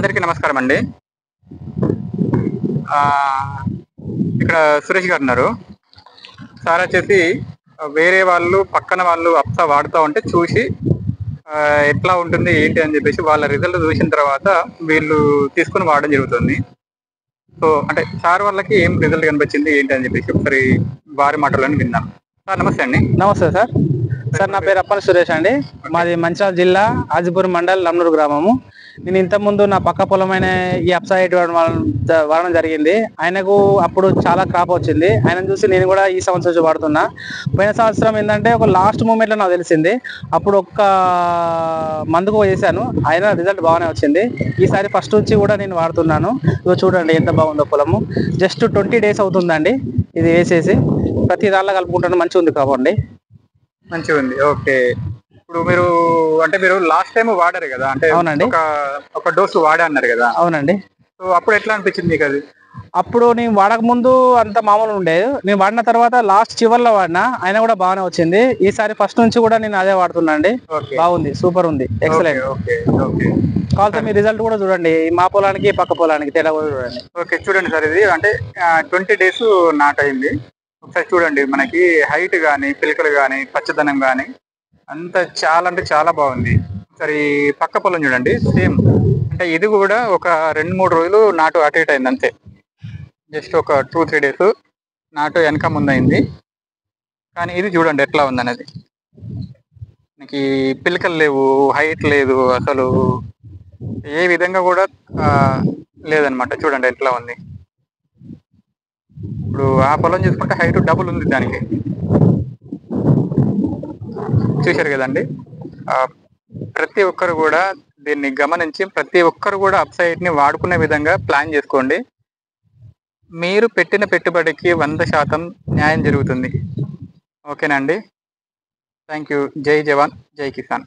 అందరికీ నమస్కారం అండి. ఇక్కడ సురేష్ గారు ఉన్నారు. సార్ వచ్చేసి వేరే వాళ్ళు పక్కన వాళ్ళు అప్సా వాడుతూ ఉంటే చూసి ఎట్లా ఉంటుంది ఏంటి అని చెప్పేసి వాళ్ళ రిజల్ట్ చూసిన తర్వాత వీళ్ళు తీసుకుని వాడడం జరుగుతుంది. సో అంటే సార్ వాళ్ళకి ఏం రిజల్ట్ కనిపించింది ఏంటి అని చెప్పేసి ఒకసారి వారి మాటలను విన్నాం. సార్ నమస్తే అండి. నమస్తే సార్. సార్ నా పేరు అప్పన సురేష్ అండి. మాది మంచిర్యాల జిల్లా ఆజిపూర్ మండల్ లమ్నూరు గ్రామము. నేను ఇంతకుముందు నా పక్క పొలమైన ఈ అప్సా వాడడం జరిగింది. ఆయనకు అప్పుడు చాలా క్రాప్ వచ్చింది. ఆయన చూసి నేను కూడా ఈ సంవత్సరం వాడుతున్నా. పోయిన సంవత్సరం ఏంటంటే ఒక లాస్ట్ మూమెంట్లో నాకు తెలిసింది. అప్పుడు ఒక్క మందుకు చేశాను, ఆయన రిజల్ట్ బాగానే వచ్చింది. ఈసారి ఫస్ట్ నుంచి కూడా నేను వాడుతున్నాను. ఇదో చూడండి ఎంత బాగుందో పొలము. జస్ట్ 20 days అవుతుందండి ఇది వేసేసి. ప్రతి దానిలో కలుపుకుంటాను. మంచిగా ఉంది కాబట్టి మంచిగా ఉంది. ఓకే, ఇప్పుడు మీరు లాస్ట్ టైం వాడారు కదా, అంటే అవునండి, ఒక డోసు వాడా అన్నారు కదా. అవునండి. సో అప్పుడు ఎట్లా అనిపించింది మీకు అది? అప్పుడు నేను వాడక ముందు అంత మామూలు ఉండేది. నేను వాడిన తర్వాత లాస్ట్ చివర్లో వాడినా, అయినా కూడా బాగానే వచ్చింది. ఈసారి ఫస్ట్ నుంచి కూడా నేను అదే వాడుతున్నా అండి. బాగుంది, సూపర్ ఉంది, ఎక్సలెంట్. కావాలంటే మీ రిజల్ట్ కూడా చూడండి, మా పొలానికి పక్క పొలానికి తేడా కూడా చూడండి. ఓకే, చూడండి సార్, ఇది అంటే 20 days నాటైంది. ఒకసారి చూడండి, మనకి హైట్ కానీ పిలకలు కానీ పచ్చదనం కానీ అంత చాలా అంటే చాలా బాగుంది. ఒకసారి పక్క పొలం చూడండి, సేమ్. అంటే ఇది కూడా ఒక 2-3 రోజులు నాటు అటు ఇటు అయింది అంతే. జస్ట్ ఒక 2-3 days నాటు వెనక ముందైంది. కానీ ఇది చూడండి ఎట్లా ఉందనేది. మనకి పిలకలు లేవు, హైట్ లేదు, అసలు ఏ విధంగా కూడా లేదనమాట. చూడండి ఎట్లా ఉంది. ఇప్పుడు ఆ పొలం చూసుకుంటే హైట్ డబుల్ ఉంది దానికి. చూశారు కదండి. ప్రతి ఒక్కరు కూడా దీన్ని గమనించి ప్రతి ఒక్కరు కూడా అప్సైడ్ ని వాడుకునే విధంగా ప్లాన్ చేసుకోండి. మీరు పెట్టిన పెట్టుబడికి 100% న్యాయం జరుగుతుంది. ఓకేనండి. Thank you. జై జవాన్, జై కిసాన్.